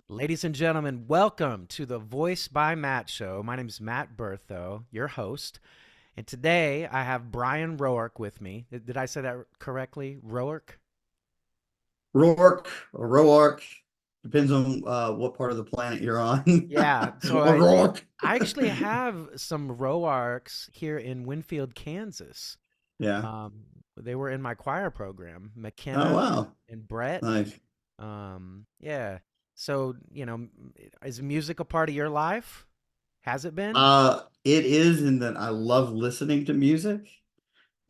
Ladies and gentlemen, welcome to the Voice by Matt show. My name is Matt Bertho, your host. And today I have Bryan Roark with me. Did I say that correctly? Roark? Roark or Roark, depends on what part of the planet you're on. Yeah. So Or Roark. I actually have some Roarks here in Winfield, Kansas. Yeah. Um, they were in my choir program, Oh McKenna wow. and Brett. Nice. Yeah. So, is music a part of your life? Has it been? It is in that I love listening to music.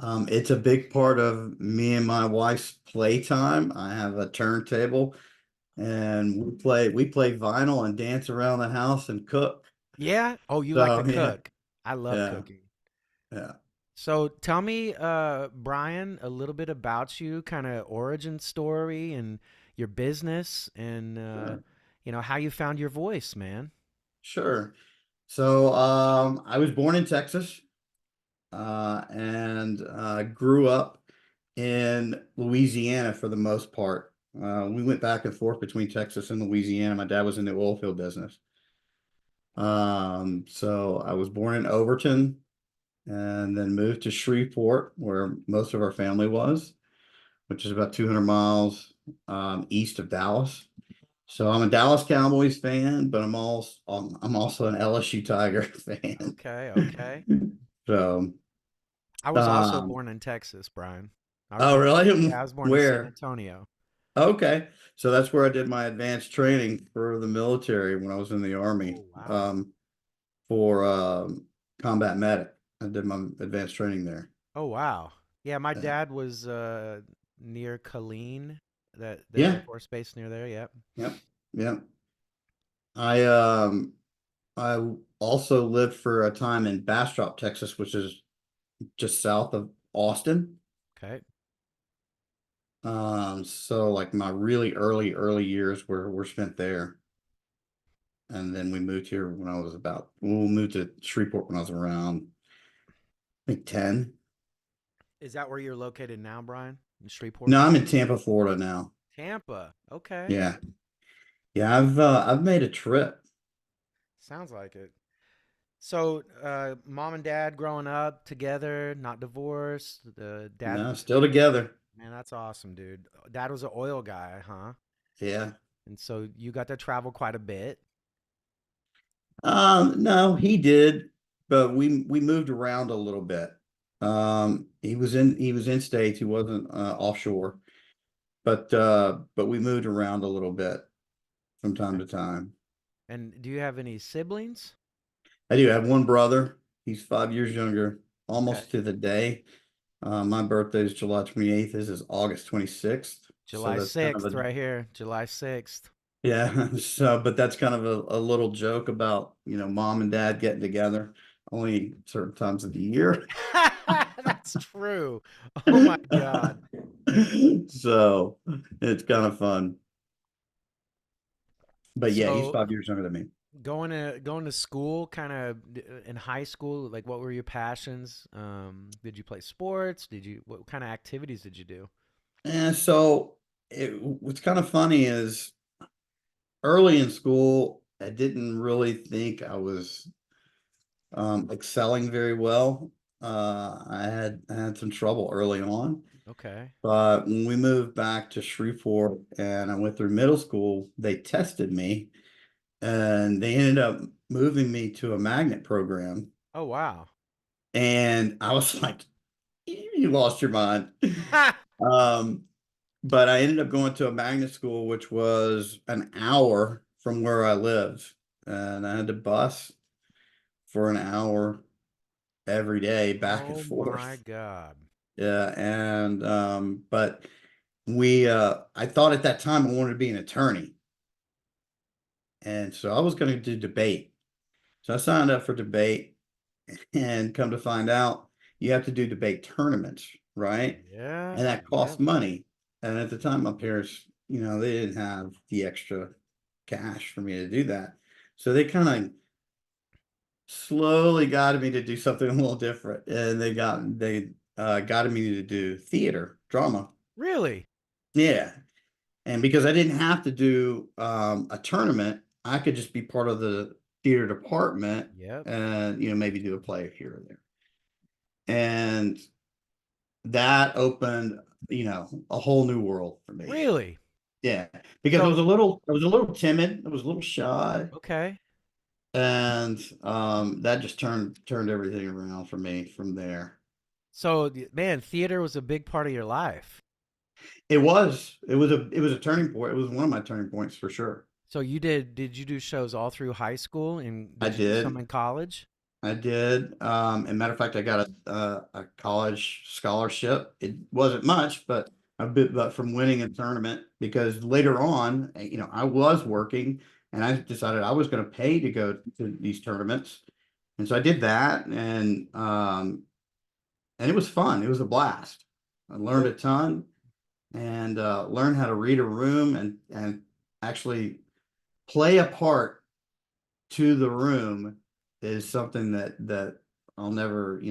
It's a big part of me and my wife's playtime. I have a turntable and we play vinyl and dance around the house and cook. Yeah. Oh, you like to So yeah, cook. I love yeah, cooking. yeah. So tell me, Bryan, a little bit about you, kind of origin story and your business and, Sure. how you found your voice, man. Sure. So I was born in Texas. And grew up in Louisiana for the most part. We went back and forth between Texas and Louisiana. My dad was in the oil field business. So I was born in Overton and then moved to Shreveport, where most of our family was, which is about 200 miles east of Dallas. So I'm a Dallas Cowboys fan, but I'm also an LSU Tiger fan. Okay, okay. So, I was also um, born in Texas, Bryan. I was oh, born, really? yeah, I was born in San Where? Antonio. Okay. So that's where I did my advanced training for the military when I was in the Army, Oh, wow. for combat medic. I did my advanced training there. Oh, wow. Yeah, my Yeah. dad was near Killeen, the Air Yeah. Force base near there. Yep. Yep. Yep. I um I also lived for a time in Bastrop, Texas, which is just south of Austin. Okay. So like my really early years were spent there. And then we moved here when I was we'll move to Shreveport when I was around, I think 10. Is that where you're located now, Bryan? In Shreveport? No, I'm in Tampa, Florida now. Tampa. Okay. Yeah. Yeah, I've made a trip. Sounds like it. So, mom and dad growing up together, not divorced. The dad, No, still together. man, that's awesome, dude. Dad was an oil guy, huh? Yeah. And so you got to travel quite a bit. No, he did, but we moved around a little bit. He was in states, he wasn't offshore, but we moved around a little bit from time Okay. to time. And do you have any siblings? I do have one brother. He's 5 years younger, Okay. almost to the day. My birthday is July 28th. His is August 26th. So July that's kind of 6th, a, right here. July 6th. yeah. So, but that's kind of a little joke about, mom and dad getting together only certain times of the year. That's true. Oh my God. So it's kind of fun. But yeah, he's So, 5 years younger than me. going to school, kind of in high school, like what were your passions? Did you play sports? What kind of activities did you do? And so what's kind of funny is early in school, I didn't really think I was excelling very well. I had some trouble early on, Okay. but when we moved back to Shreveport and I went through middle school, they tested me and they ended up moving me to a magnet program. Oh wow. And I was like, you lost your mind. Um, but I ended up going to a magnet school, which was an hour from where I lived. And I had to bus for an hour every day back and Oh my forth. God. Yeah, and but we I thought at that time I wanted to be an attorney. And so I was going to do debate. So I signed up for debate and come to find out you have to do debate tournaments, right? Yeah. And that Yeah. costs money. And at the time my parents, they didn't have the extra cash for me to do that. So they kind of slowly got me to do something a little different. And they got me to do theater, drama. Really? Yeah. And because I didn't have to do a tournament, I could just be part of the theater department Yep. and, maybe do a play here or there. And that opened, a whole new world for me. Really? Yeah, because So, I was a little timid, I was a little shy, okay. and that just turned everything around for me from there. So, man, theater was a big part of your life. It was a turning point. It was one of my turning points for sure. So did you do shows all through high school and I did you do some did. in college? I did. And matter of fact, I got a college scholarship. It wasn't much, but a bit, but from winning a tournament, because later on, I was working and I decided I was going to pay to go to these tournaments. And so I did that, and it was fun. It was a blast. I learned Well, a ton, and learned how to read a room, and actually play a part to the room is something that I'll never,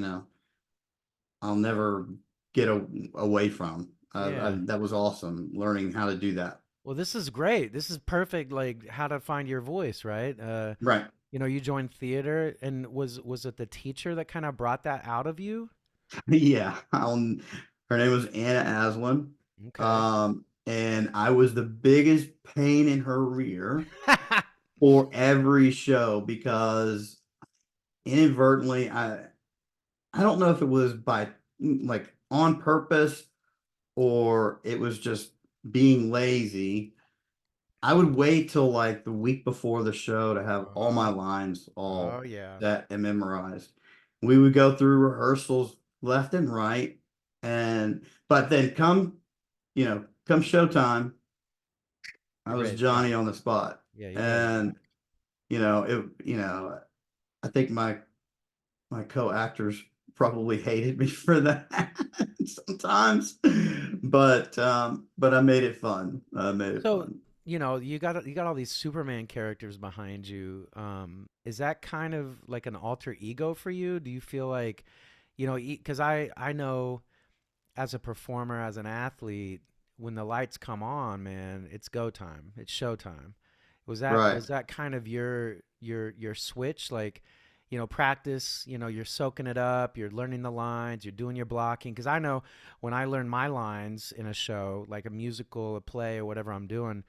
I'll never get away from. yeah. That was awesome, learning how to do that. Well, this is great. This is perfect, like how to find your voice, right? Right. You joined theater, and was it the teacher that kind of brought that out of you? Yeah. Her name was Anna Aslan. Okay. And I was the biggest pain in her rear for every show because inadvertently, I don't know if it was by like on purpose or it was just being lazy. I would wait till like the week before the show to have all my Uh-huh. lines Oh all yeah. set and memorized. We would go through rehearsals left and right, and but then come showtime, I You're was ready to drop. Johnny on the spot. Yeah, you're ready to And rock. I think my co-actors probably hated me for that sometimes, but I made it fun. I made it So, fun. you got all these Superman characters behind you. Is that kind of like an alter ego for you? Do you feel like, because I know as a performer, as an athlete, when the lights come on, man, it's go time. It's showtime. Was that Right. was that kind of your switch? Like, practice, you're soaking it up, you're learning the lines, you're doing your blocking. Because I know when I learn my lines in a show, like a musical, a play, or whatever I'm doing,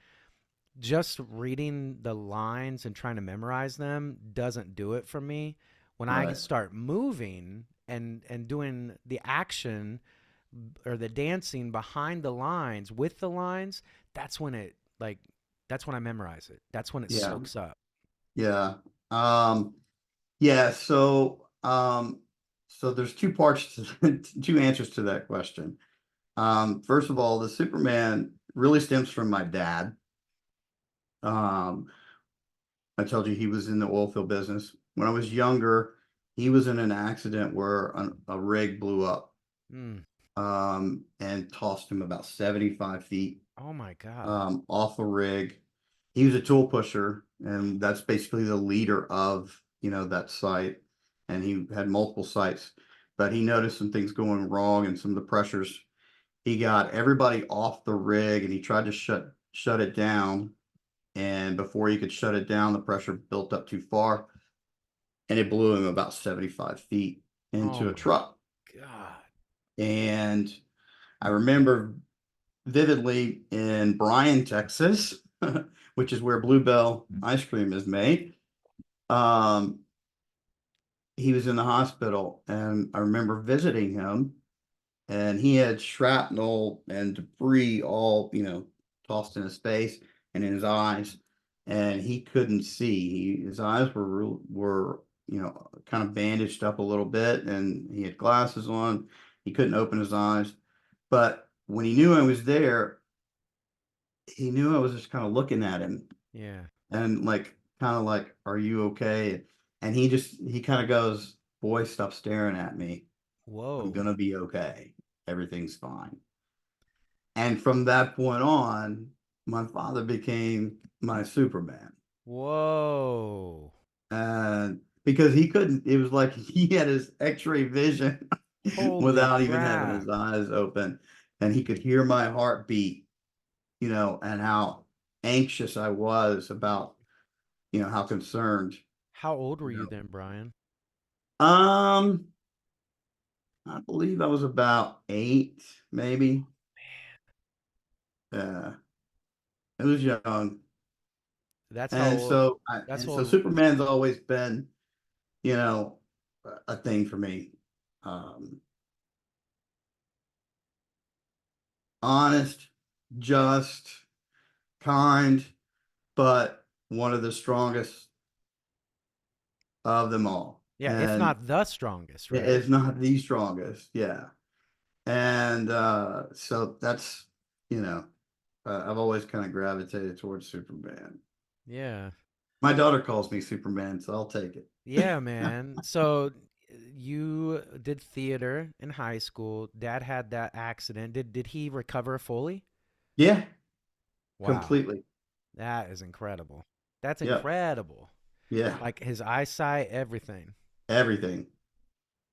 just reading the lines and trying to memorize them doesn't do it for me. When I Right. start moving and doing the action or the dancing behind the lines with the lines, that's when it like that's when I memorize it. That's when it Yeah. soaks up. Yeah. Um, yeah. So there's two parts to two answers to that question. First of all, the Superman really stems from my dad. Um, I told you he was in the oil field business. When I was younger, he was in an accident where a rig blew up, Mm. and tossed him about 75 feet Oh my god. off a rig. He was a tool pusher, and that's basically the leader of, that site. And he had multiple sites, but he noticed some things going wrong and some of the pressures. He got everybody off the rig and he tried to shut it down. And before he could shut it down, the pressure built up too far and it blew him about 75 feet Oh into a my truck. god. And I remember vividly in Bryan, Texas, which is where Bluebell ice cream is made. Um, he was in the hospital, and I remember visiting him, and he had shrapnel and debris all, tossed in his face and in his eyes, and he couldn't see. His eyes were kind of bandaged up a little bit, and he had glasses on. He couldn't open his eyes, but when he knew I was there, he knew I was just kind of looking at him Yeah. and like kind of like, "Are you okay?" And he kind of goes, "Boy, stop staring at me. I'm Whoa. gonna be okay. Everything's fine." And from that point on, my father became my Superman. Whoa. And because he couldn't, it was like he had his X-ray vision Holy without even having crap. his eyes open, and he could hear my heartbeat and how anxious I was about, how concerned. How old were You you then, Brian? Um, I believe I was about 8, maybe. Uh, it was young. That's how And old. so That's how old. Superman's always been, you know, a thing for me. Um, Honest, just, kind, but one of the strongest of them all. Yeah, if And not the strongest, right? it's not the strongest. Yeah. And so that's, you know, I've always kind of gravitated towards Superman. Yeah. My daughter calls me Superman, so I'll take it. Yeah, man. So you did theater in high school. Dad had that accident. Did he recover fully? Yeah, Wow. completely. That is incredible. That's Yep. incredible. Yeah. Like his eyesight, everything. Everything.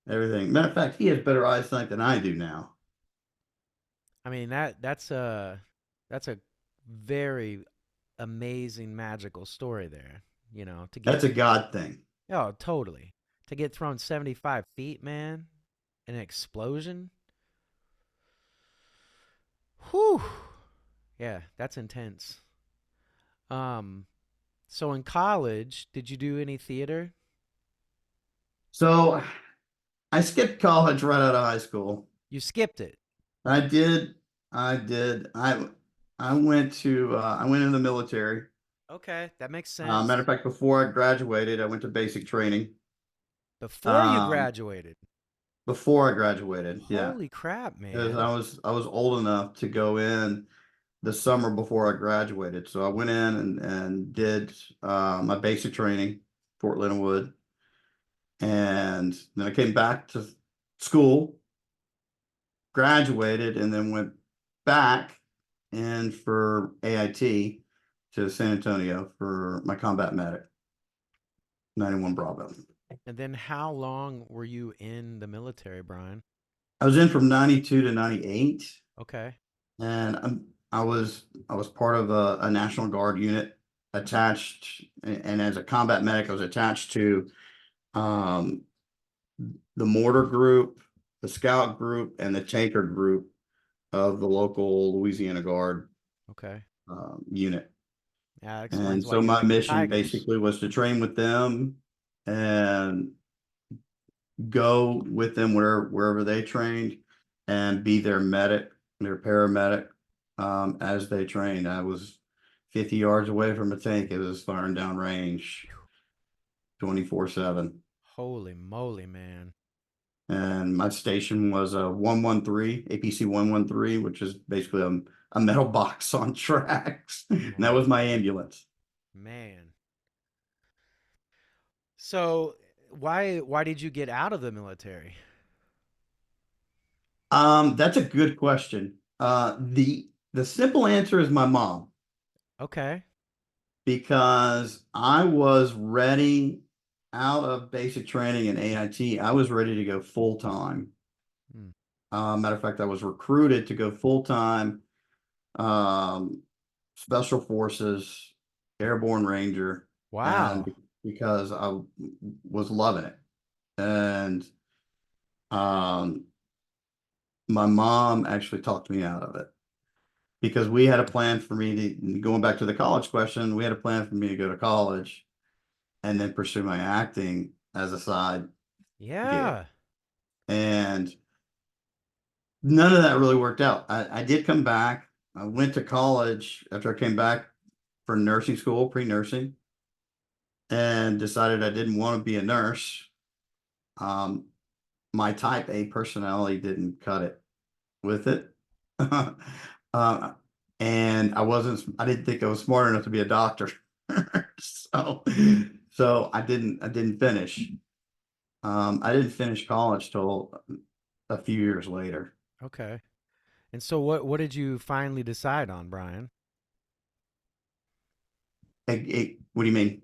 Everything. Matter of fact, he has better eyesight than I do now. I mean, that's a very amazing magical story there, to get. That's a God thing. Oh, totally. To get thrown 75 feet, man, an explosion. Whew. Yeah, that's intense. Um, so in college, did you do any theater? So I skipped college right out of high school. You skipped it. I did. I did. I went in the military. Okay, that makes Matter sense. of fact, before I graduated, I went to basic training. Before you Um, graduated. Before I graduated, yeah, Holy crap, because man. I was old enough to go in the summer before I graduated. So I went in and did my basic training, Fort Leonard Wood, and then I came back to school, graduated, and then went back in for AIT to San Antonio for my combat medic, 91 Bravo. And then how long were you in the military, Brian? I was in from 92 to 98, Okay. and I was part of a National Guard unit attached, and as a combat medic, I was attached to um, the mortar group, the scout group, and the tanker group of the local Louisiana Guard Okay. unit. Yeah, that And explains why so you my like the mission Tigers. basically was to train with them and go with them wherever they trained and be their medic, their paramedic, as they trained. I was 50 yards away from a tank. It was firing down range 24/7. Holy moly, man. And my station was a 113, APC 113, which is basically a metal box on tracks. And that Oh, was my ambulance. man. So, why did you get out of the military? That's a good question. The simple answer is my mom, Okay. because I was ready out of basic training in AIT. I was ready to go full time. Hmm. Matter of fact, I was recruited to go full time, um, Special Forces, Airborne Ranger, and Wow. because I was loving it. And um, my mom actually talked me out of it, because we had a plan for me to, going back to the college question, we had a plan for me to go to college and then pursue my acting as a side gig. Yeah. And none of that really worked out. I did come back. I went to college after I came back for nursing school, pre-nursing, and decided I didn't want to be a nurse. Um, my type A personality didn't cut it with it. uh, and I didn't think I was smart enough to be a doctor. so, I didn't finish. I didn't finish college till a few years later. Okay. And so what did you finally decide on, Brian? What do you mean?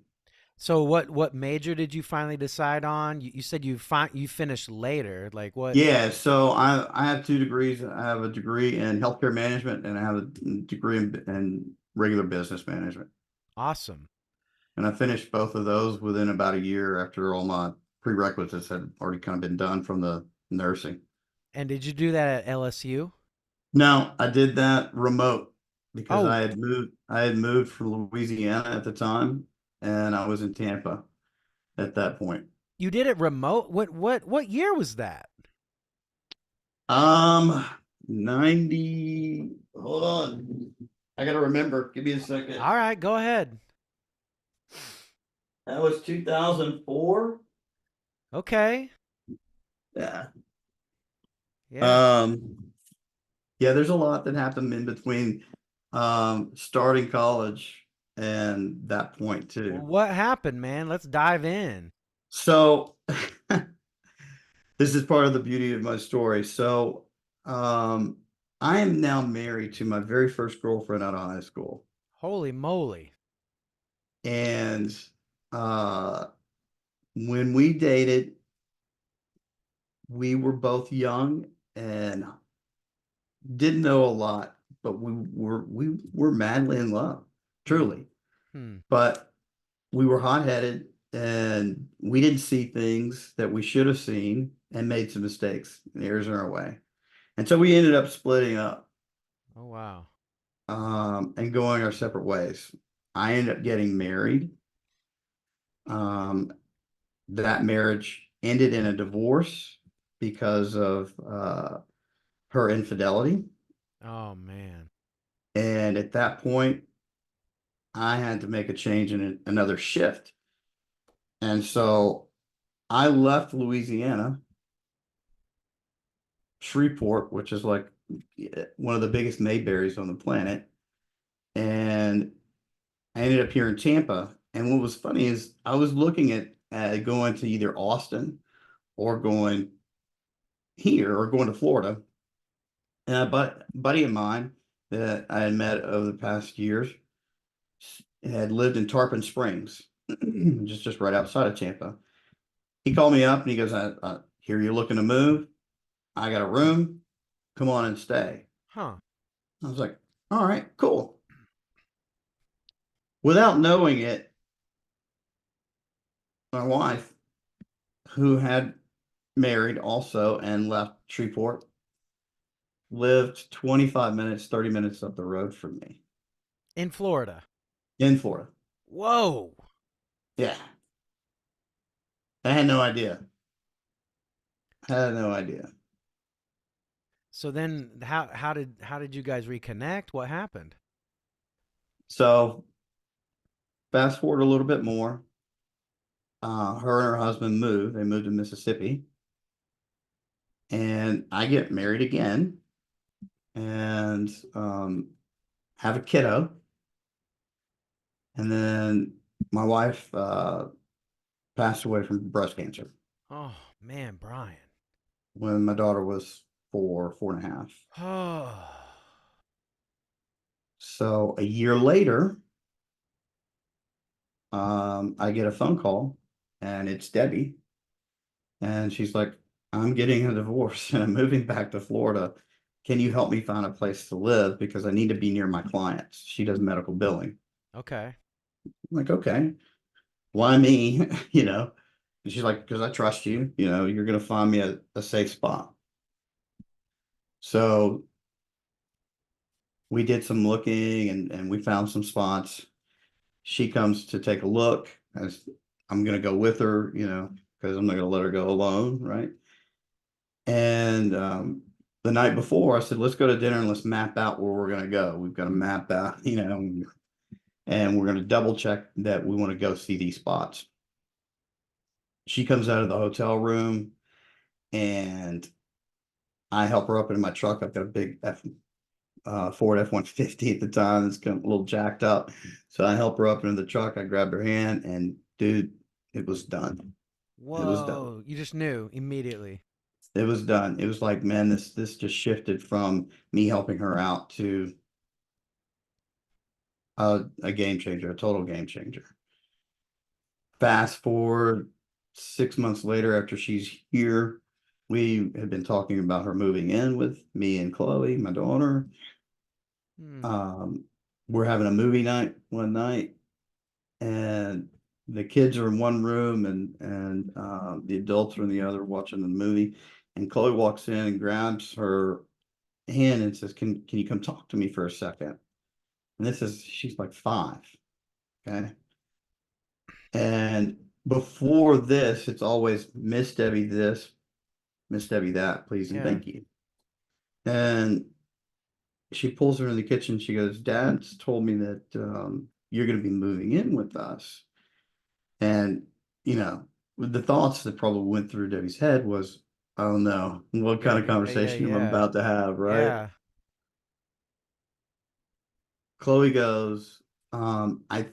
So what major did you finally decide on? You said you finished later. Like what? Yeah, so I have two degrees. I have a degree in healthcare management and I have a degree in regular business management. Awesome. And I finished both of those within about a year after all my prerequisites had already kind of been done from the nursing. And did you do that at LSU? No, I did that remote because Oh, I had moved from Louisiana at the time and I was in Tampa at that point. you did it remote? What year was that? Um 90, hold on. I gotta remember. Give me a second. All right, go ahead. That was 2004. Okay. Yeah. Yeah. Um, yeah, there's a lot that happened in between starting college and that point Well, too. what happened, man? Let's dive in. So this is part of the beauty of my story. So um I am now married to my very first girlfriend out of high school. Holy moly. And uh when we dated, we were both young and didn't know a lot, but we were madly in love, Hmm. truly. Hmm. But we were hot-headed and we didn't see things that we should have seen and made some mistakes and errors in our way. And so we ended up splitting up Oh wow. and going our separate ways. I ended up getting married. Um, that marriage ended in a divorce because of her infidelity. Oh man. And at that point, I had to make a change in another shift. And so I left Louisiana, Shreveport, which is like one of the biggest Mayberries on the planet. And I ended up here in Tampa. And what was funny is I was looking at going to either Austin or going here or going to Florida. And buddy of mine that I had met over the past years had lived in Tarpon Springs, just right outside of Tampa. He called me up and he goes, I hear you're looking to move. I got a room. Come on and stay. Huh. I was like, all right, cool. Without knowing it, my wife, who had married also and left Shreveport, lived 25 minutes, 30 minutes up the road from me In Florida. in Florida. Whoa. Yeah. I had no idea. I had no idea. So then how did you guys reconnect? What happened? So fast forward a little bit more. Her and her husband moved. They moved to Mississippi. And I get married again and have a kiddo. And then my wife passed away from breast cancer Oh man, Bryan. when my daughter was 4.5. Oh. So a year later, I get a phone call and it's Debbie. And she's like, I'm getting a divorce and I'm moving back to Florida. Can you help me find a place to live? Because I need to be near my clients. She does medical billing. Okay. I'm like, okay, why me? You know? And she's like, because I trust you, you're going to find me a safe spot. So we did some looking and we found some spots. She comes to take a look as I'm going to go with her, because I'm not going to let her go alone. Right. And the night before, I said, let's go to dinner and let's map out where we're going to go. We've got to map out, and we're going to double check that we want to go see these spots. She comes out of the hotel room and I help her up in my truck. I've got a big Ford F-150 at the time. It's kind of a little jacked up. So I help her up into the truck. I grabbed her hand and dude, it was done. It was done. Whoa. You just knew immediately. It was done. It was like, man, this just shifted from me helping her out to a game changer, a total game changer. Fast forward 6 months later, after she's here, we had been talking about her moving in with me and Chloe, my daughter. Hmm. Um, we're having a movie night one night, and the kids are in one room, and the adults are in the other watching the movie. And Chloe walks in and grabs her hand and says, "Can you come talk to me for a second?" And she's like 5, okay? And before this, it's always Miss Debbie this, Miss Debbie that, please and Yeah. thank you. And she pulls her in the kitchen. She goes, "Dad's told me that you're going to be moving in with us." And, you know, the thoughts that probably went through Debbie's head was, "Oh no, what Yeah. kind of Yeah. Yeah. conversation am I Yeah. about to have?" Right? Yeah. Chloe goes, I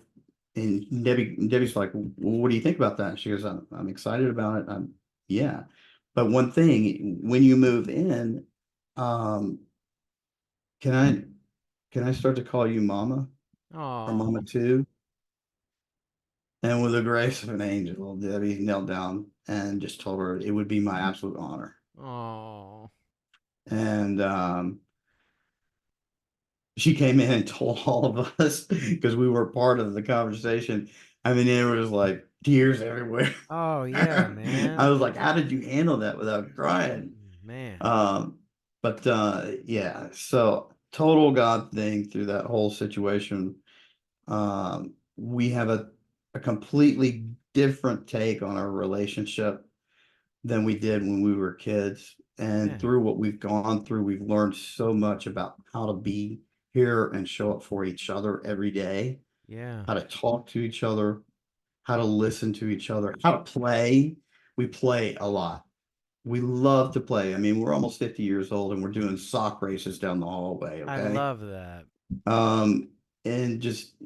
and Debbie's like, "Well, what do you think about that?" She goes, I'm excited about it. Yeah. But one thing, when you move in, um, can I can I start to call you Mama or Mama Oh. too?" And with the grace of an angel, Debbie knelt down and just told her it would be my absolute honor. Oh. And she came in and told all of us because we were part of the conversation. I mean, it was like tears everywhere. Oh yeah, I man. was like, how did you handle that without crying? Man. But yeah, so total God thing through that whole situation. We have a completely different take on our relationship than we did when we were kids. And Yeah. through what we've gone through, we've learned so much about how to be here and show up for each other every day, Yeah. how to talk to each other, how to listen to each other, how to play. We play a lot. We love to play. I mean, we're almost 50 years old and we're doing sock races down the hallway, I okay? love that. Um, and just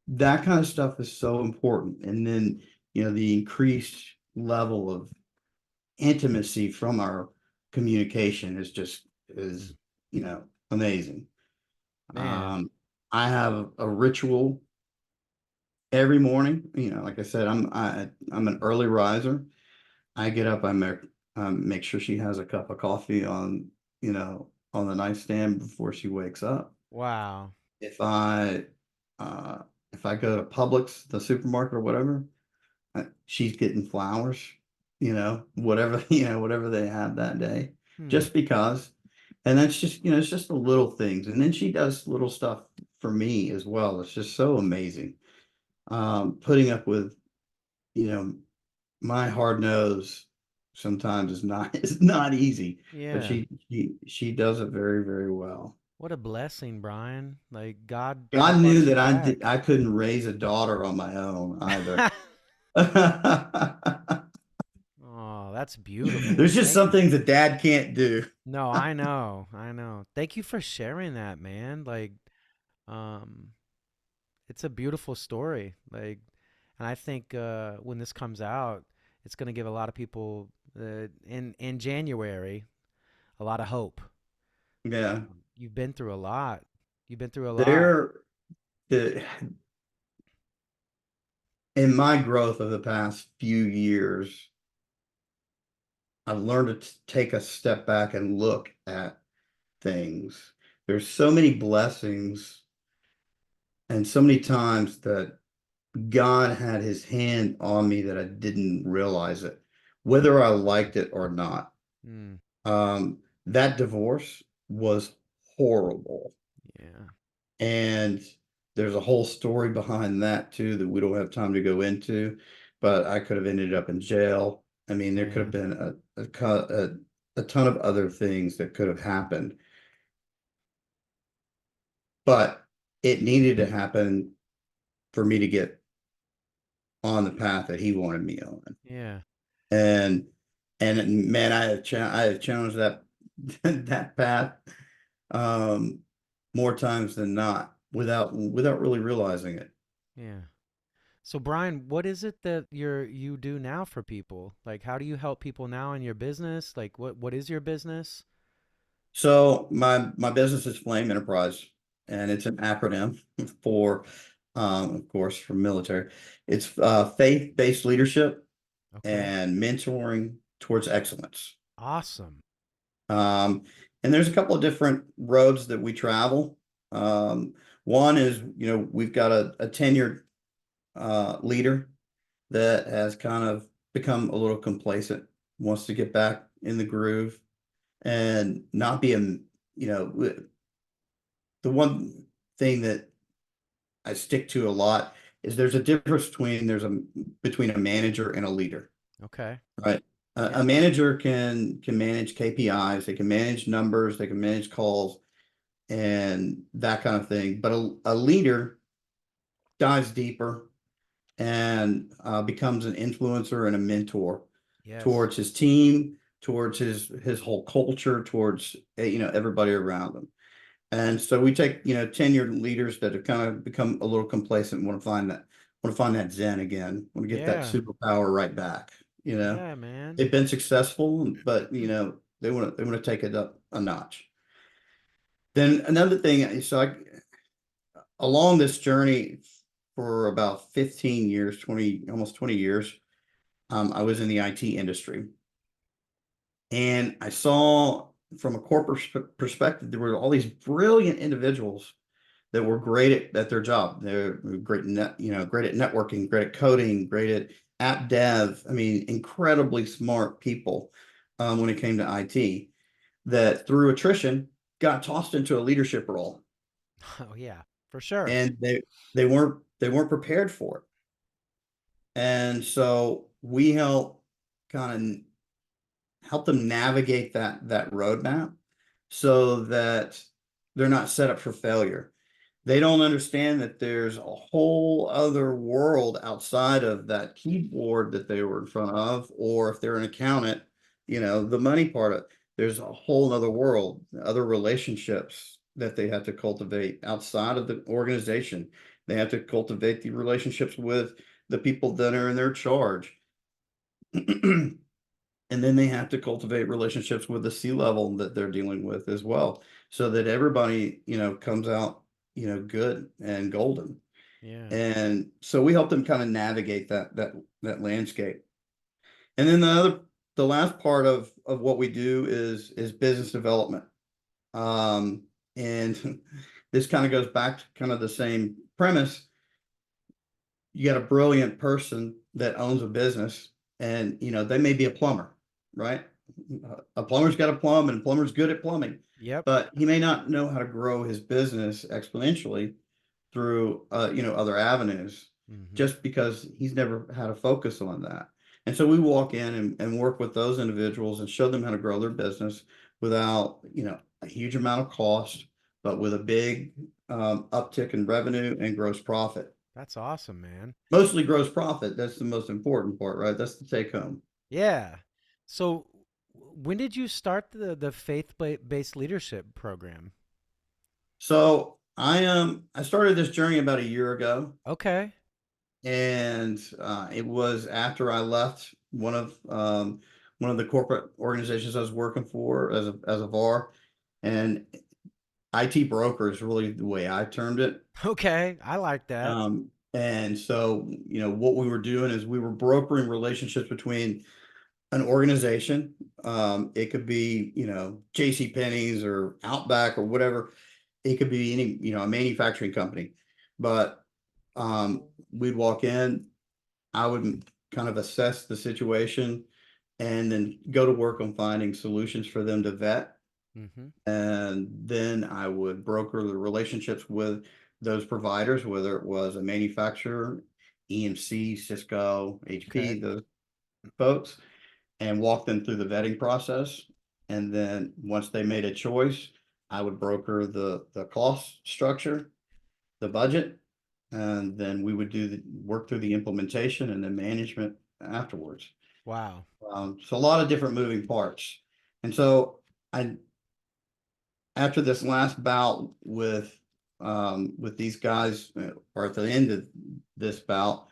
that kind of stuff is so important. And then, the increased level of intimacy from our communication is Mm. amazing. Man. Um, I have a ritual every morning. Like I said, I'm an early riser. I get up, make sure she has a cup of coffee on the nightstand before she wakes up. Wow. If I uh, if I go to Publix, the supermarket or whatever, she's getting flowers, whatever whatever they have that day, Hmm. just because. And that's just it's just the little things, and then she does little stuff for me as well. It's just so amazing. Putting up with you know my hard nose sometimes is not easy, but Yeah. she does it very, very well. What a blessing, Brian. Like God God knew brought you that back. I couldn't raise a daughter on my own either. Oh, that's beautiful. There's just Thank some you. things that dad can't do. No, I know. I know. Thank you for sharing that, man. Like, um, it's a beautiful story. Like, and I think when this comes out, it's gonna give a lot of people in January a lot of hope. Yeah. You've been through a lot. You've been through a lot. There, the, in my growth of the past few years, I've learned to take a step back and look at things. There's so many blessings and so many times that God had his hand on me that I didn't realize it, whether I liked it or not. Mm, That divorce was horrible. yeah. And there's a whole story behind that too that we don't have time to go into, but I could have ended up in jail. I mean, there could Yeah. have been a ton of other things that could have happened, but it needed to happen for me to get on the path that he wanted me on. Yeah. And man, I have challenged that that path um more times than not without really realizing it. Yeah. So Brian, what is it that you do now for people? Like how do you help people now in your business? Like what is your business? So my business is Flame Enterprise, and it's an acronym for of course, from military. It's faith-based leadership Okay. and mentoring towards excellence. Awesome. Um, and there's a couple of different roads that we travel. Um, One is, we've got a tenured leader that has kind of become a little complacent, wants to get back in the groove and not be the one thing that I stick to a lot is there's a difference between a manager and a leader, Okay. right? A Yep. manager can manage KPIs, they can manage numbers, they can manage calls and that kind of thing. But a leader dives deeper and becomes an influencer and a mentor Yes. towards his team, towards his whole culture, towards everybody around him. And so we take tenured leaders that have kind of become a little complacent, want to find that zen again, want to get that Yeah. superpower right back. Yeah, man. They've been successful, but they want to take it up a notch. Then another thing, along this journey for about 15 years, 20, almost 20 years, I was in the IT industry. And I saw from a corporate perspective, there were all these brilliant individuals that were great at their job. They're great at networking, great at coding, great at app dev. I mean, incredibly smart people when it came to IT that through attrition got tossed into a leadership role. Oh, yeah, for sure. And they weren't prepared for it. And so we kind help them navigate that roadmap so that they're not set up for failure. They don't understand that there's a whole other world outside of that keyboard that they were in front of, or if they're an accountant, the money part of it, there's a whole other world, other relationships that they have to cultivate outside of the organization. They have to cultivate the relationships with the people that are in their charge. And then they have to cultivate relationships with the C-level that they're dealing with as well, so that everybody, comes out, good and golden. Yeah. And so we help them kind of navigate that landscape. And then the last part of what we do is business development. And this kind of goes back to kind of the same premise. You got a brilliant person that owns a business and they may be a plumber, right? A plumber's got a plumb and a plumber's good at plumbing, Yep. but he may not know how to grow his business exponentially through other avenues Mhm. just because he's never had a focus on that. And so we walk in and work with those individuals and show them how to grow their business without a huge amount of cost, but with a big uptick in revenue and gross profit. That's awesome, man. Mostly gross profit. That's the most important part, right? That's the take home. Yeah. So when did you start the faith-based leadership program? So I started this journey about a year ago, Okay. and it was after I left one of the corporate organizations I was working for as a VAR, and IT broker is really the way I termed it. Okay. I like that. And so what we were doing is we were brokering relationships between an organization. It could be, J.C. Penney's or Outback or whatever. It could be any, a manufacturing company. But we'd walk in, I would kind of assess the situation and then go to work on finding solutions for them to vet. Mhm. And then I would broker the relationships with those providers, whether it was a manufacturer, EMC, Cisco, Okay. HP, those folks, and walk them through the vetting process. And then once they made a choice, I would broker the cost structure, the budget, and then we would work through the implementation and then management afterwards. Wow. So a lot of different moving parts. And so I, after this last bout with these guys, or at the end of this bout,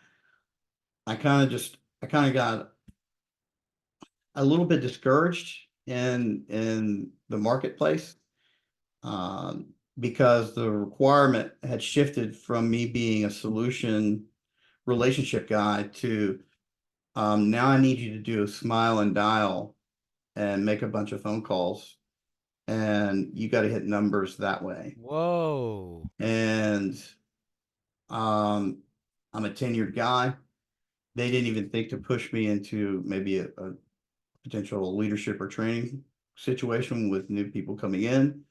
I kind of got a little bit discouraged in the marketplace, because the requirement had shifted from me being a solution relationship guy to now I need you to do a smile and dial and make a bunch of phone calls, and you got to hit numbers that way. Whoa. And um, I'm a tenured guy. They didn't even think to push me into maybe a potential leadership or training situation with new people coming in.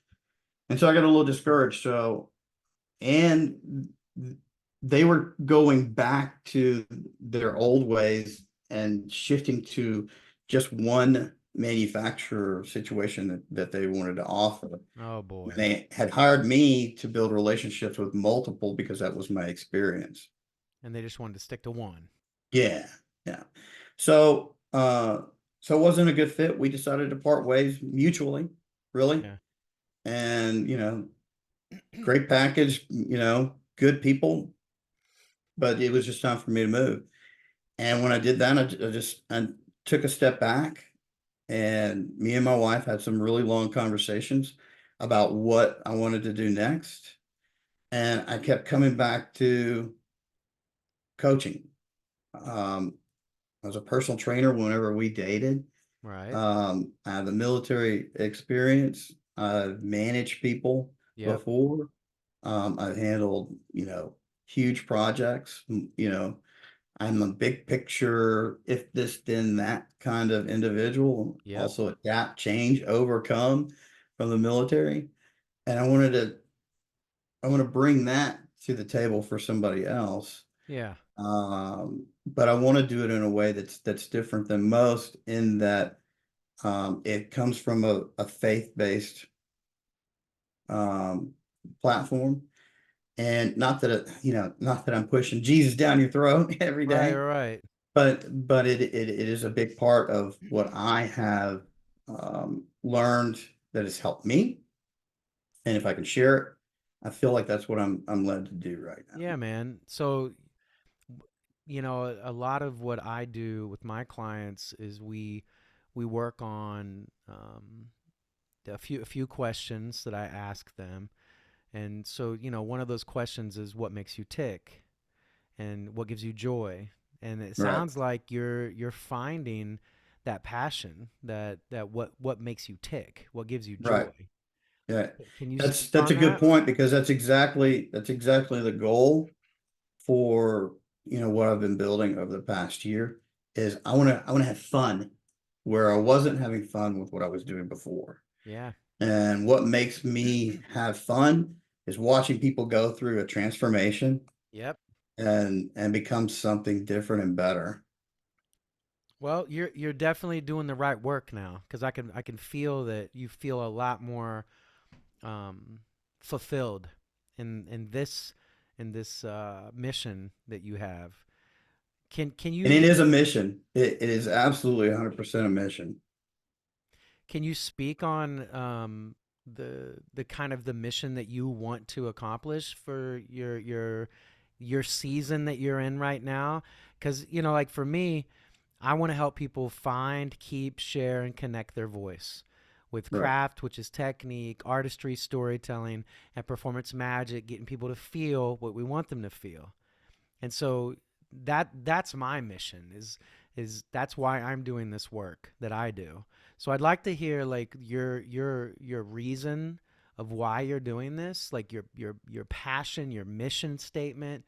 And so I got a little discouraged. So, and they were going back to their old ways and shifting to just one manufacturer situation that they wanted to offer. Oh When boy. they had hired me to build relationships with multiple because that was my experience. And they just wanted to stick to one. Yeah, yeah. So, so it wasn't a good fit. We decided to part ways mutually, really. Yeah. And, great package, good people, but it was just time for me to move. And when I did that, I took a step back, and me and my wife had some really long conversations about what I wanted to do next. And I kept coming back to coaching. I was a personal trainer whenever we dated. Right. I have a military experience. I've managed people Yep. before. I've handled, huge projects. I'm a big picture, if this, then that kind of individual. Yep. Also adapt, change, overcome from the military. And I want to bring that to the table for somebody else. Yeah. But I want to do it in a way that's different than most, in that it comes from a faith-based um, platform. And not that I'm pushing Jesus down your throat every Right, day, right. but it is a big part of what I have learned that has helped me. And if I can share it, I feel like that's what I'm led to do right Yeah, now. man. So, a lot of what I do with my clients is we work on a few questions that I ask them. And so, one of those questions is what makes you tick and what gives you joy. And it Right. sounds like you're finding that passion, that what makes you tick, what gives you Right. joy. Yeah. Can you That's speak that's on a good that? point, because that's exactly the goal for what I've been building over the past year. Is I want to have fun where I wasn't having fun with what I was doing before. Yeah. And what makes me have fun is watching people go through a transformation Yep. and become something different and better. Well, you're definitely doing the right work now because I can feel that you feel a lot more um, fulfilled in this mission that you have. Can And it you is a mission. It is absolutely 100% a mission. can you speak on the kind of the mission that you want to accomplish for your season that you're in right now? Because like for me, I want to help people find, keep, share, and connect their voice with Right. craft, which is technique, artistry, storytelling, and performance magic, getting people to feel what we want them to feel. And so that's my mission is that's why I'm doing this work that I do. So I'd like to hear like your reason of why you're doing this, like your passion, your mission statement,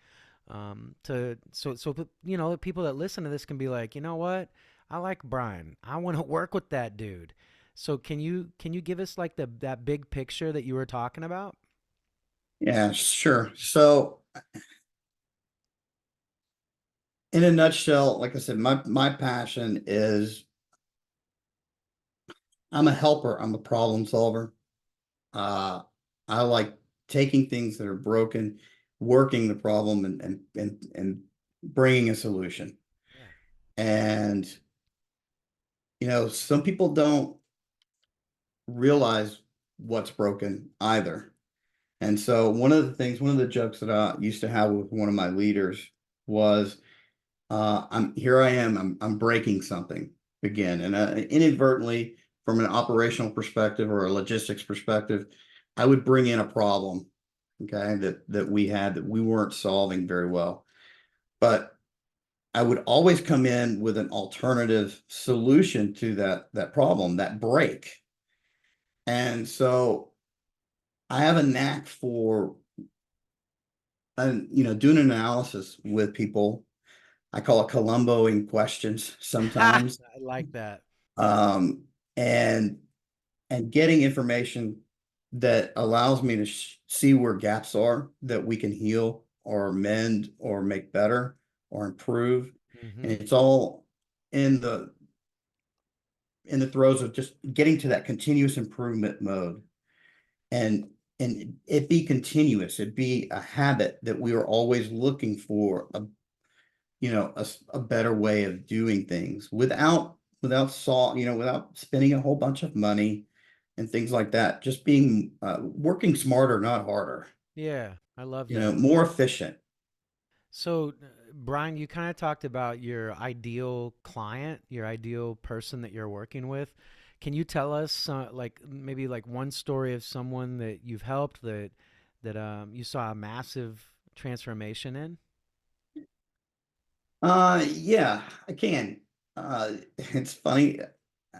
to so the people that listen to this can be like, you know what, I like Bryan. I want to work with that dude. So can you give us like that big picture that you were talking about? Yeah, sure. So in a nutshell, like I said, my passion is I'm a helper. I'm a problem solver. Uh, I like taking things that are broken, working the problem, and bringing a solution. Yeah. And some people don't realize what's broken either. And so one of the jokes that I used to have with one of my leaders was, I'm breaking something again, and inadvertently, from an operational perspective or a logistics perspective, I would bring in a problem, okay, that we had that we weren't solving very well. But I would always come in with an alternative solution to that problem, that break. And so I have a knack for doing an analysis with people. I call it Columboing questions Ha! sometimes. I like that. Um, and getting information that allows me to see where gaps are that we can heal or mend or make better or improve. And Hmm. it's all in the throes of just getting to that continuous improvement mode, and it be continuous. It be a habit that we are always looking for a better way of doing things without spending a whole bunch of money and things like that. Just being working smarter, not harder. Yeah, I love that. More efficient. So, Brian, you kind of talked about your ideal client, your ideal person that you're working with. Can you tell us, like maybe like one story of someone that you've helped that you saw a massive transformation in? Yeah, I can. It's funny.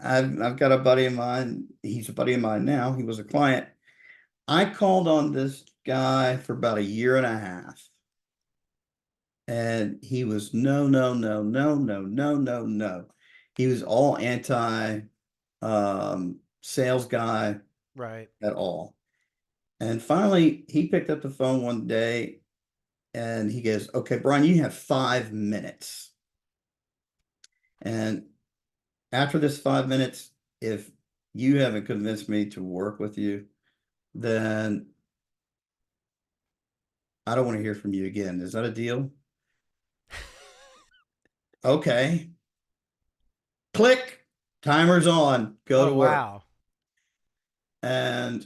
I've got a buddy of mine. He's a buddy of mine now. He was a client. I called on this guy for about a year and a half, and he was no, no, no, no, no, no, no, no. He was all anti sales guy Right. at all. And finally, he picked up the phone one day and he goes, "Okay, Brian, you have 5 minutes. And after this 5 minutes, if you haven't convinced me to work with you, then I don't want to hear from you again. Is that a deal?" Okay. Click. Timer's on. Go Oh, to work. wow. And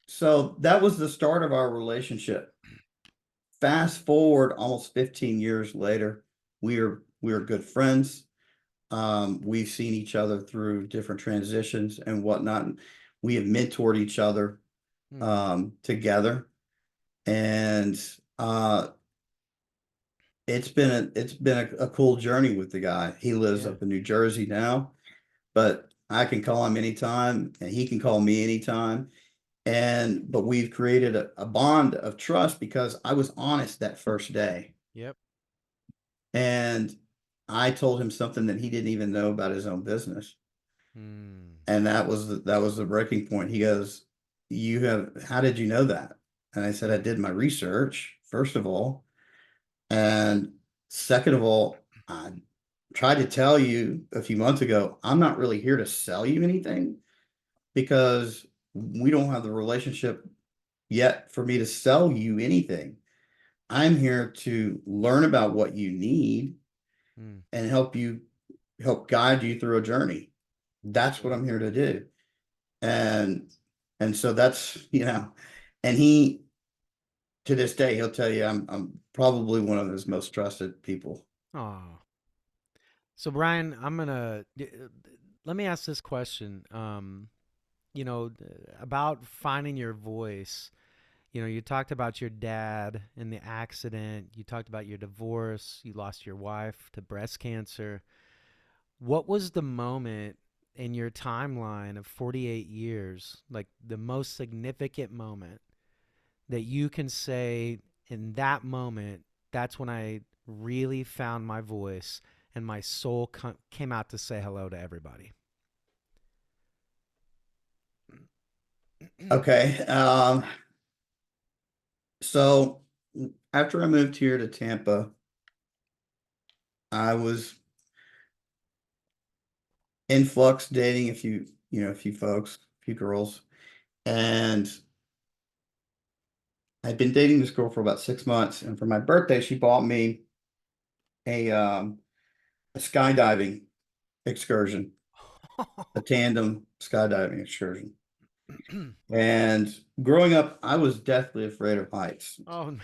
so that was the start of our relationship. Fast forward almost 15 years later, we are good friends. We've seen each other through different transitions and whatnot. We have mentored each other Hmm. together, and uh, it's been a cool journey with the guy. He lives Yeah. up in New Jersey now, but I can call him anytime, and he can call me anytime. But we've created a bond of trust because I was honest that first day, Yep. and I told him something that he didn't even know about his own business. Hmm. And that was the breaking point. He goes, how did you know that? And I said, I did my research, first of all. And second of all, I tried to tell you a few months ago, I'm not really here to sell you anything because we don't have the relationship yet for me to sell you anything. I'm here to learn about what you need Hmm. and help guide you through a journey. That's what Sweet. I'm here to do. And so that's, and he, to this day, he'll tell you I'm probably one of his most trusted people. Oh. So, Brian, let me ask this question. About finding your voice. You talked about your dad and the accident. You talked about your divorce. You lost your wife to breast cancer. What was the moment in your timeline of 48 years, like the most significant moment that you can say in that moment, that's when I really found my voice and my soul came out to say hello to everybody? Okay. So after I moved here to Tampa, I was in flux dating a few folks, a few girls, and I'd been dating this girl for about 6 months. And for my birthday, she bought me a skydiving excursion, a tandem skydiving excursion. And growing up, I was deathly afraid of heights. Oh,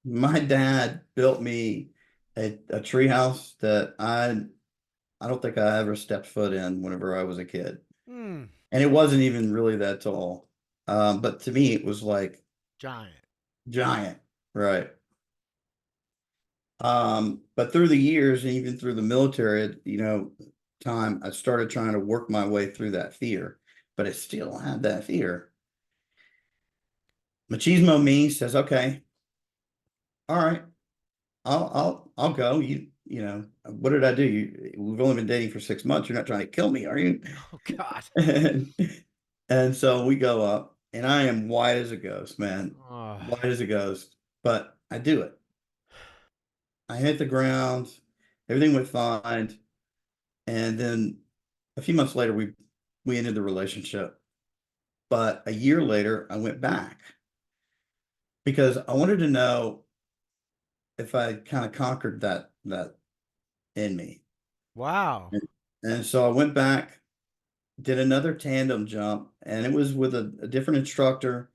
My dad built me a tree house that I don't think I ever stepped foot in whenever I was a kid. man. And it wasn't even really that tall. But to me, it was like Giant. giant, right? But through the years, and even through the military, time, I started trying to work my way through that fear, but I still had that fear. Machismo me says, okay, all right, I'll go. What did I do? We've only been dating for 6 months. You're not trying to kill me, are you? Oh God. And, and so we go up, and I am white as a ghost, man, Oh. white as a ghost. But I do it. I hit the ground. Everything went fine. And then a few months later, we ended the relationship. But a year later, I went back because I wanted to know if I kind of conquered that in me. Wow. And so I went back, did another tandem jump, and it was with a different instructor.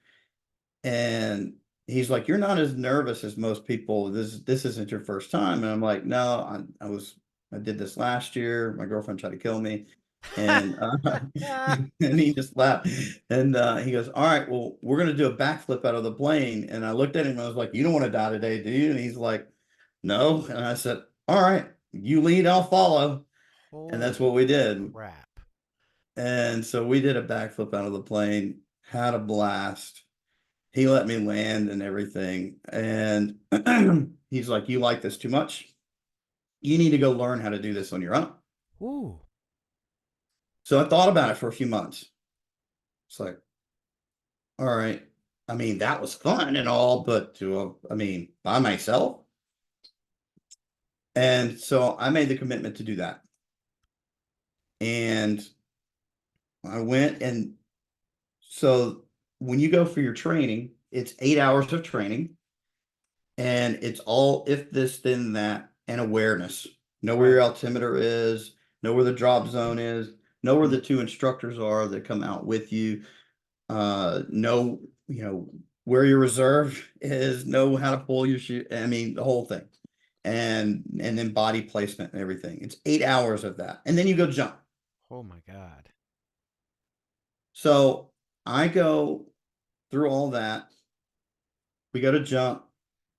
And he's like, "You're not as nervous as most people. This isn't your first time." And I'm like, "No, I did this last year. My girlfriend tried to kill me." And and he just laughed. And he goes, "All right, well, we're gonna do a backflip out of the plane." And I looked at him and I was like, "You don't want to die today, do you?" And he's like, "No." And I said, "All right, you lead, I'll follow." And that's what we Holy did. crap. And so we did a backflip out of the plane, had a blast. He let me land and everything. And he's like, "You like this too much? You need to go learn how to do this on your own." Ooh. So I thought about it for a few months. It's like, all right. I mean, that was fun and all, but by myself. And so I made the commitment to do that. And I went, and so when you go for your training, it's 8 hours of training, and it's all if this, then that, and awareness. Know where your Right. altimeter is, know where the drop zone is, know where the two instructors are that come out with you, know, where your reserve is, know how to pull your shoe. I mean, the whole thing. And then body placement and everything. It's 8 hours of that. And then you go jump. Oh my God. So I go through all that. We go to jump.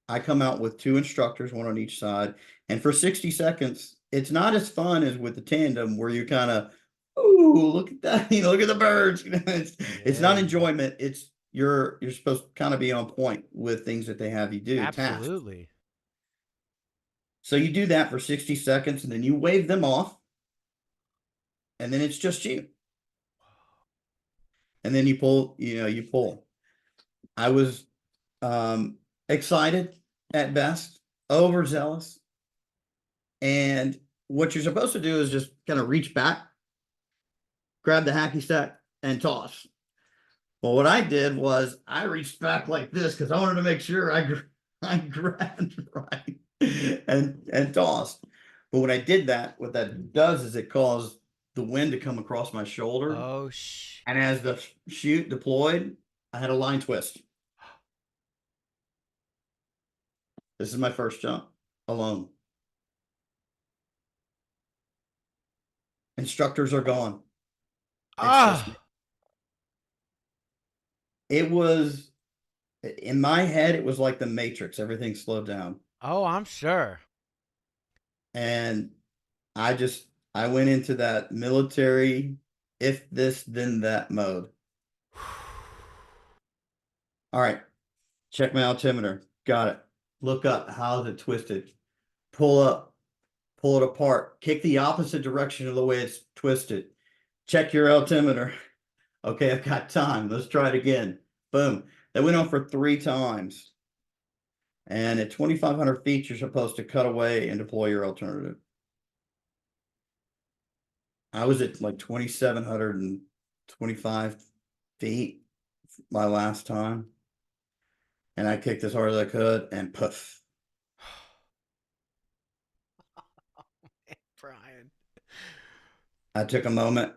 I come out with two instructors, one on each side. And for 60 seconds, it's not as fun as with the tandem where you kind of, "Ooh, look at that, look at the birds." It's not Yeah. enjoyment. It's you're supposed to kind of be on point with things that they have you do, tasks. Absolutely. So you do that for 60 seconds and then you wave them off, and then it's just you. And then you pull. I was excited at best, overzealous. And what you're supposed to do is just kind of reach back, grab the hacky sack, and toss. Well, what I did was I reached back like this because I wanted to make sure I grabbed right and tossed. But when I did that, what that does is it caused the wind to come across my shoulder. Oh And as the chute deployed, I had a line twist. This is my first jump alone. Instructors are gone. It's just me. Ah. It was in my head, it was like the Matrix. Everything slowed down. Oh, I'm sure. And I just I went into that military, if this then that mode. All right, check my altimeter. Got it. Look up. How's it twisted? Pull up, pull it apart. Kick the opposite direction of the way it's twisted. Check your altimeter. Okay, I've got time. Let's try it again. Boom. That went on for 3 times. And at 2,500 feet, you're supposed to cut away and deploy your alternative. I was at like 2,725 feet my last time. And I kicked as hard as I could, and poof. Brian. I took a moment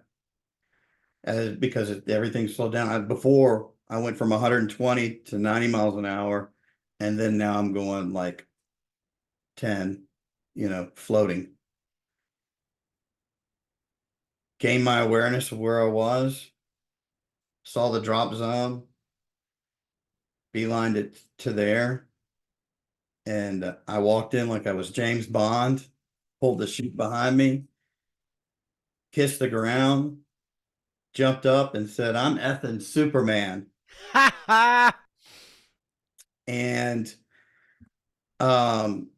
because everything slowed down. Before I went from 120 to 90 miles an hour, and then now I'm going like 10, floating. Gained my awareness of where I was, saw the drop zone, beelined it to there, and I walked in like I was James Bond, pulled the sheet behind me, kissed the ground, jumped up and said, "I'm effing Superman." Ha ha! And um,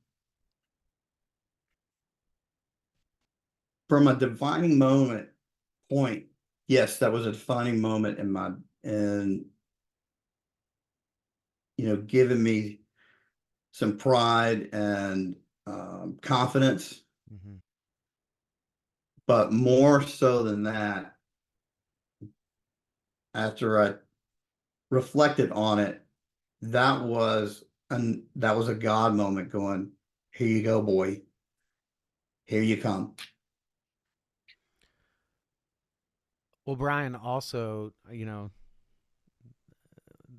from a defining moment point, yes, that was a defining moment in my and giving me some pride and confidence. Mhm. But more so than that, after I reflected on it, that was a God moment going, here you go, boy. Here you come. Well, Brian, also,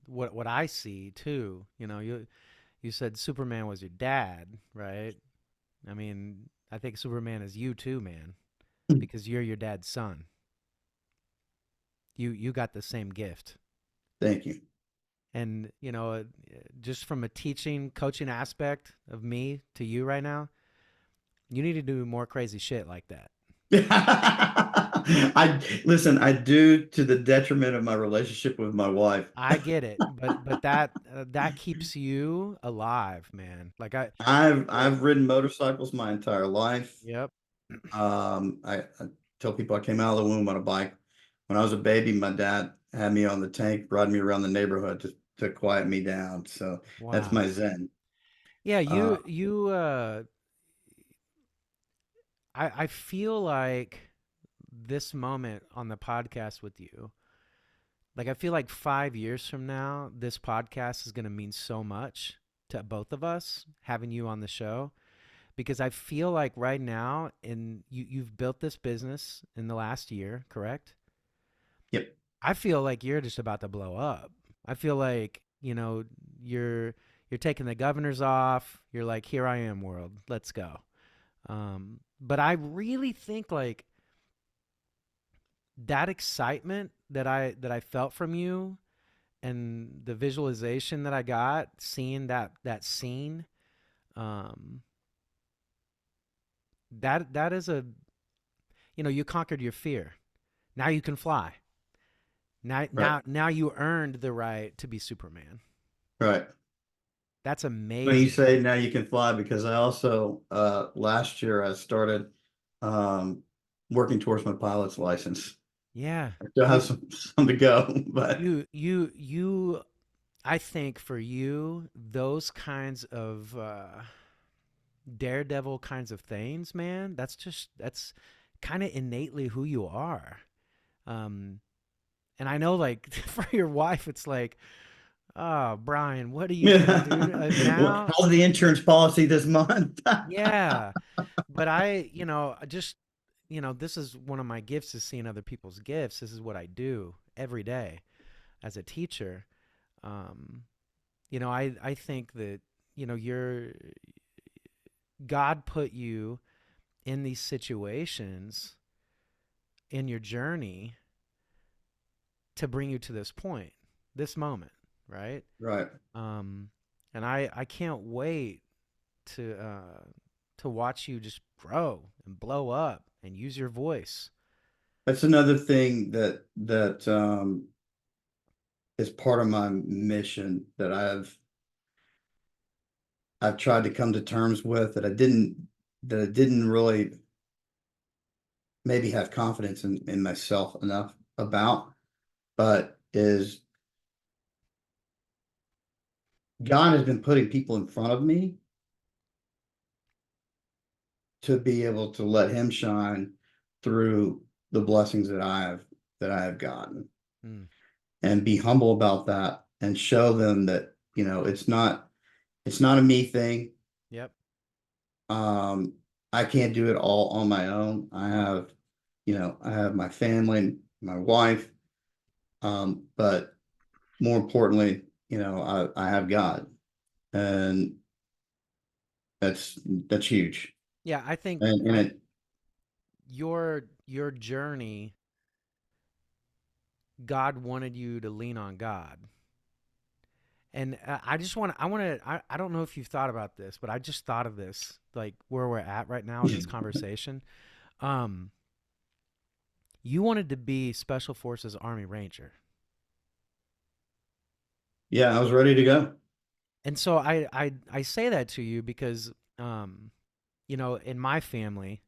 what I see too, you said Superman was your dad, right? I mean, I think Superman is you too, man, because you're your dad's son. You got the same gift. Thank you. And, just from a teaching, coaching aspect of me to you right now, you need to do more crazy shit like that. I listen, I do to the detriment of my relationship with my wife. I get it, but that keeps you alive, man. Like like I've ridden motorcycles my entire life. yep. I tell people I came out of the womb on a bike. When I was a baby, my dad had me on the tank, ride me around the neighborhood to quiet me down. So that's my Wow. zen. Yeah, Uh, I feel like this moment on the podcast with you, like I feel like 5 years from now, this podcast is gonna mean so much to both of us having you on the show because I feel like right now and you've built this business in the last year, correct? yep. I feel like you're just about to blow up. I feel like, you're taking the governors off. You're like, here I am, world. Let's go. But I really think like that excitement that I felt from you and the visualization that I got seeing that scene, um, that is you conquered your fear. Now you can fly. Now Right. now now you earned the right to be Superman. Right. That's When you amazing. say now you can fly, because I also last year I started um working towards my pilot's license. Yeah. I still have some to go, but You I think for you those kinds of daredevil kinds of things, man, that's kind of innately who you are. Um and I know like for your wife it's like, "Oh, Brian, what are you doing, dude?" Now, how's the insurance policy this month? yeah. But just this is one of my gifts is seeing other people's gifts. This is what I do every day as a teacher. Um I think that you're God put you in these situations in your journey to bring you to this point, this moment, right? Right. Um, and I can't wait to watch you just grow and blow up and use your voice. That's another thing that is part of my mission that I've tried to come to terms with that I didn't really maybe have confidence in myself enough about, but is God has been putting people in front of me to be able to let him shine through the blessings that I have gotten, Mm, and be humble about that and show them that, it's not a me thing. yep. Um, I can't do it all on my own. I have my family, my wife, but more importantly, I have God, and that's huge. Yeah, I think And it, your journey God wanted you to lean on God. And I just want to, I don't know if you've thought about this, but I just thought of this, like where we're at right now with this conversation. Um, you wanted to be Special Forces Army Ranger. Yeah, I was ready to go. And so I say that to you because, um, in my family,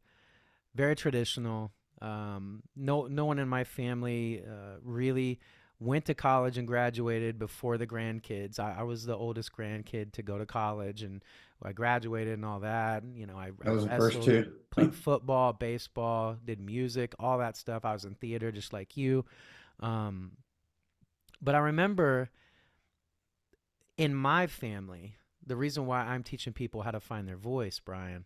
very traditional. No one in my family really went to college and graduated before the grandkids. I was the oldest grandkid to go to college, and I graduated and all that. I That was the first wrestled, two. played football, baseball, did music, all that stuff. I was in theater just like you. Um, but I remember in my family, the reason why I'm teaching people how to find their voice, Brian,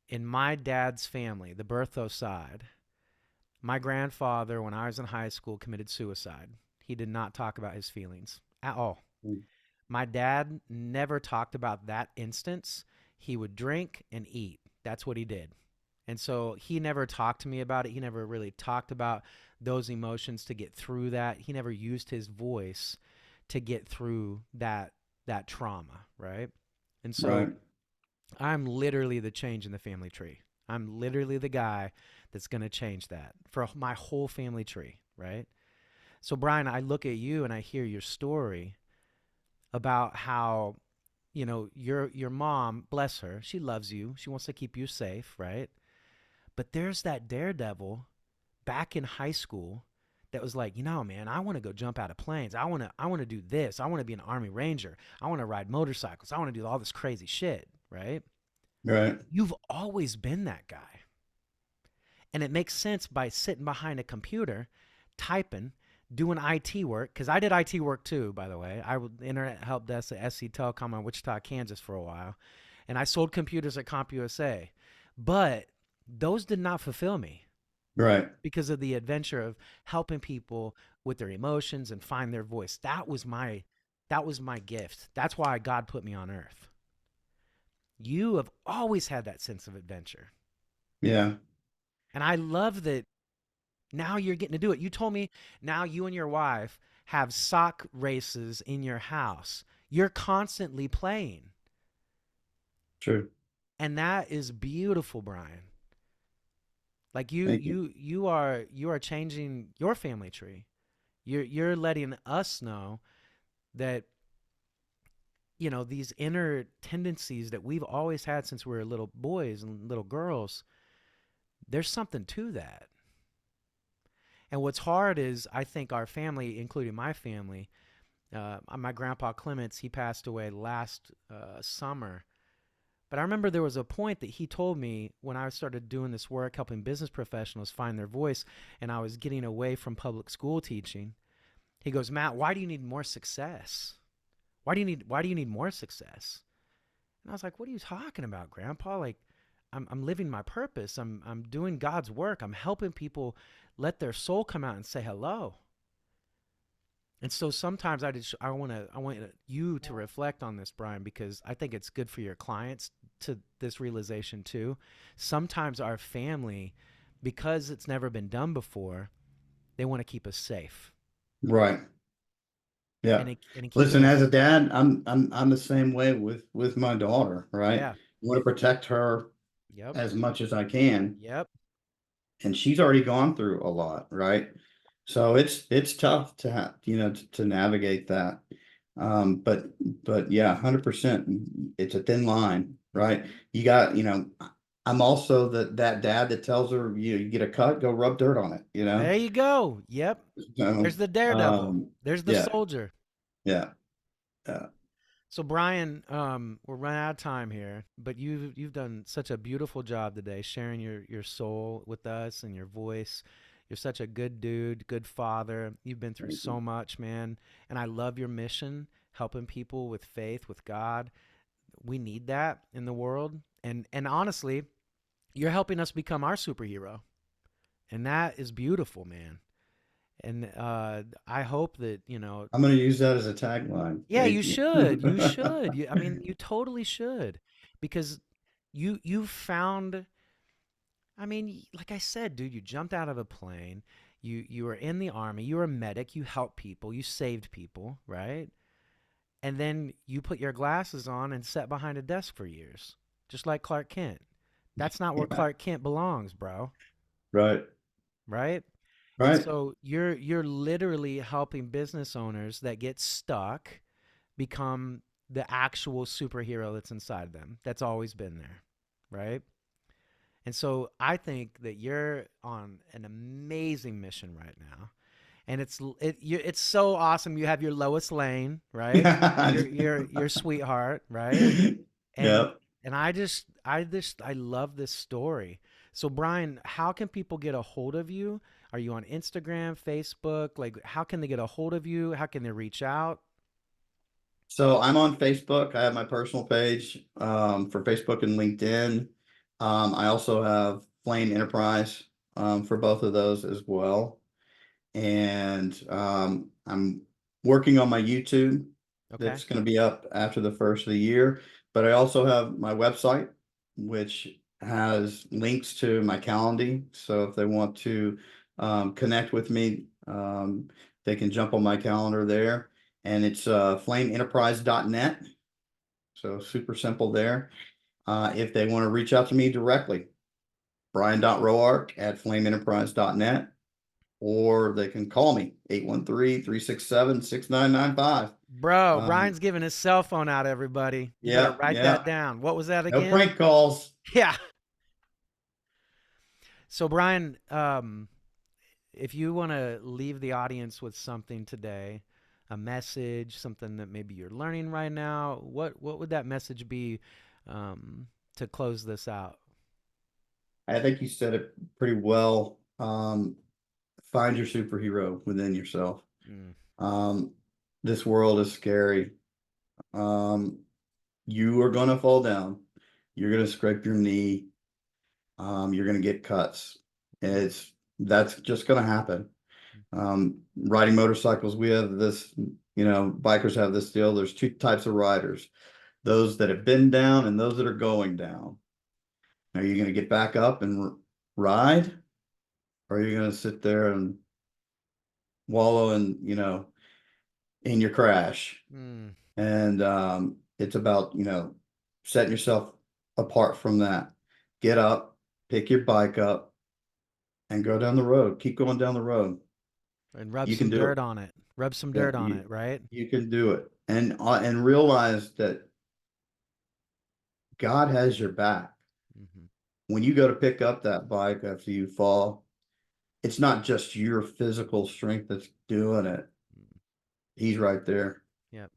in my dad's family, the Bertho side, my grandfather, when I was in high school, committed suicide. He did not talk about his feelings at all. My dad never talked about that instance. He would drink and eat. That's what he did. And so he never talked to me about it. He never really talked about those emotions to get through that. He never used his voice to get through that trauma, right? And so Right, I'm literally the change in the family tree. I'm literally the guy that's going to change that for my whole family tree, right? So Brian, I look at you and I hear your story about how, your mom, bless her, she loves you. She wants to keep you safe, right? But there's that daredevil back in high school that was like, man, I want to go jump out of planes. I want to do this. I want to be an Army Ranger. I want to ride motorcycles. I want to do all this crazy shit, right? right, You've always been that guy. And it makes sense by sitting behind a computer, typing, doing IT work. Because I did IT work too, by the way. I was internet help desk at SC Telecom in Wichita, Kansas for a while. And I sold computers at CompUSA. But those did not fulfill me right. because of the adventure of helping people with their emotions and find their voice. That was my gift. That's why God put me on earth. You have always had that sense of adventure. Yeah, And I love that now you're getting to do it. You told me now you and your wife have sock races in your house. You're constantly playing. true. And that is beautiful, Brian. Like you Thank you. you you are changing your family tree. You're letting us know that these inner tendencies that we've always had since we were little boys and little girls, there's something to that. And what's hard is I think our family, including my family, my grandpa Clements, he passed away last summer. But I remember there was a point that he told me when I started doing this work, helping business professionals find their voice, and I was getting away from public school teaching. He goes, Matt, why do you need more success? Why do you need more success? And I was like, what are you talking about, Grandpa? Like, I'm living my purpose. I'm doing God's work. I'm helping people let their soul come out and say hello. And so sometimes I want you to reflect on this, Brian, because I think it's good for your clients to this realization too. Sometimes our family, because it's never been done before, they want to keep us safe Right. Yeah. and keeping Listen, as us. a dad, I'm the same way with my daughter, right? Yeah. I want to protect her Yep. as much as I can. Yep. And she's already gone through a lot, right? So it's tough to have, to navigate that. But yeah, 100%. It's a thin line, right? Hmm. You got, I'm also that dad that tells her, you get a cut, go rub dirt on it, There you go. Yep. So, There's the daredevil. There's the yeah, soldier. yeah, yeah. So Brian, we're running out of time here, but you've done such a beautiful job today, sharing your soul with us and your voice. You're such a good dude, good father. You've been through Thank you. so much, man, and I love your mission, helping people with faith, with God. We need that in the world, and honestly, you're helping us become our superhero, and that is beautiful, man. And I hope that I'm going to use that as a tagline. Yeah, you Thank you. should. You should. I mean, you totally should, because you found. I mean, like I said, dude, you jumped out of a plane. You were in the army, you were a medic, you helped people, you saved people, right? And then you put your glasses on and sat behind a desk for years, just like Clark Kent. That's not where Yeah. Clark Kent belongs, bro, Right. right? And Right. so you're literally helping business owners that get stuck become the actual superhero that's inside them. That's always been there, right? And so I think that you're on an amazing mission right now. And it's so awesome. You have your Lois Lane, right? Yeah. Your sweetheart, right? And Yep. I love this story. So Bryan, how can people get a hold of you? Are you on Instagram, Facebook? Like how can they get a hold of you? How can they reach out? So I'm on Facebook. I have my personal page for Facebook and LinkedIn. I also have Flame Enterprise for both of those as well. And I'm working on my YouTube Okay. that's going to be up after the first of the year. But I also have my website, which has links to my calendar. So if they want to connect with me, they can jump on my calendar there. And it's flameenterprise.net. So super simple there. If they want to reach out to me directly, Bryan.Roark@flameenterprise.net, or they can call me 813-367-6995. Bro, Um, Bryan's giving his cell phone out, everybody. You better yeah, write that yeah. down. What was that No again? prank calls. Yeah. So Bryan, if you want to leave the audience with something today, a message, something that maybe you're learning right now, what would that message be to close this out? I think you said it pretty well. Find your superhero within yourself. Mm, Um, this world is scary. Um, you are gonna fall down. You're gonna scrape your knee. You're gonna get cuts. mm, That's just gonna happen. Riding motorcycles, we have this, bikers have this deal. There's two types of riders, those that have been down and those that are going down. Are you gonna get back up and ride? Or are you gonna sit there and wallow in your crash? mm. And it's about, setting yourself apart from that. Get up, pick your bike up, and go down the road. Keep going down the road. And rub You can some do dirt it. on it. Rub some Yeah, dirt on it, right? you can do it. And realize that God has your back. Hmm. When you go to pick up that bike after you fall, it's not just your physical strength that's doing it. He's right there, Yep.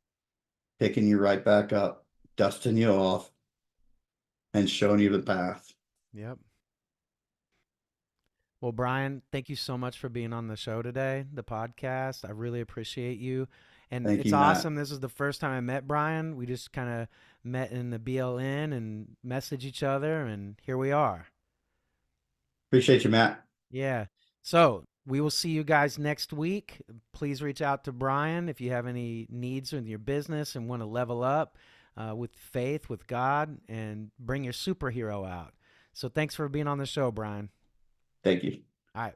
picking you right back up, dusting you off, and showing you the path. Yep. Well, Bryan, thank you so much for being on the show today, the podcast. I really appreciate you. And Thank it's you, Matt. awesome. This is the first time I met Bryan. We just kind of met in the BLN and messaged each other, and here we are. Appreciate you, Matt. Yeah. So we will see you guys next week. Please reach out to Bryan if you have any needs in your business and want to level up with faith, with God, and bring your superhero out. So thanks for being on the show, Bryan. Thank you. All right.